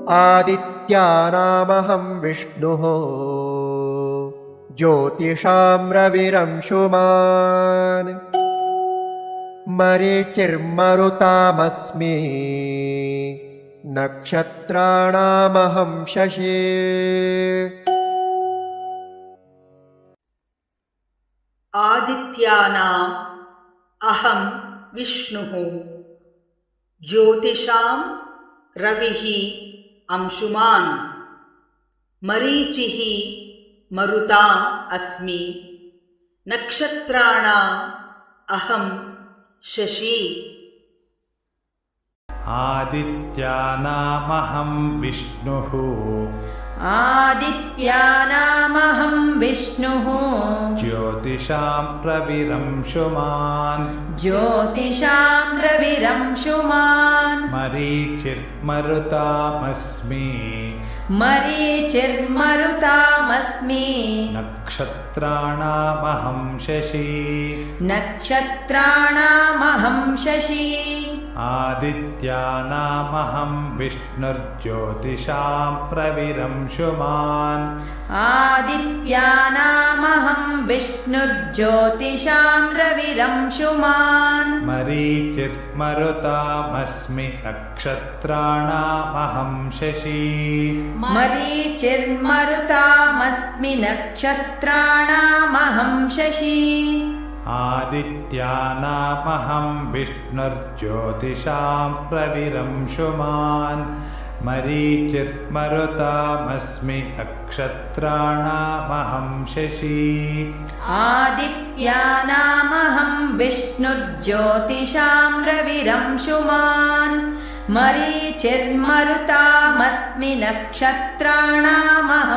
आदित्यानामहं विष्णुः ज्योतिषां रविरंशुमान् मरीचिर्मरुतामस्मि नक्षत्राणामहं शशी। आदित्यानाम् अहं विष्णुः ज्योतिषां रविः अंशुमान् मरीचिः मरुताम् अस्मि नक्षत्राणाम् अहं शशी। आदित्यानामहं विष्णुः आदित्यानामहं विष्णुः ज्योतिषां रविरंशुमान् ज्योतिषां रविरंशुमान् मरीचिर्मरुतामस्मि मरीचिर्मरुतामस्मि नक्षत्राणामहं शशी नक्षत्राणामहं शशी। आदित्यानामहं विष्णुर्ज्योतिषां रविरंशुमान् आदित्यानामहं विष्णुर्ज्योतिषां रविरंशुमान् मरीचिर्मरुतामस्मि नक्षत्राणामहं शशी मरीचिर्मरुतामस्मि नक्षत्राणामहं शशी। आदित्यानामहं विष्णुर्ज्योतिषां रविरंशुमान् मरीचिर्मरुतामस्मि नक्षत्राणामहं शशी आदित्यानामहं विष्णुर्ज्योतिषां रविरंशुमान् मरीचिर्मरुतामस्मि नक्षत्राणामहं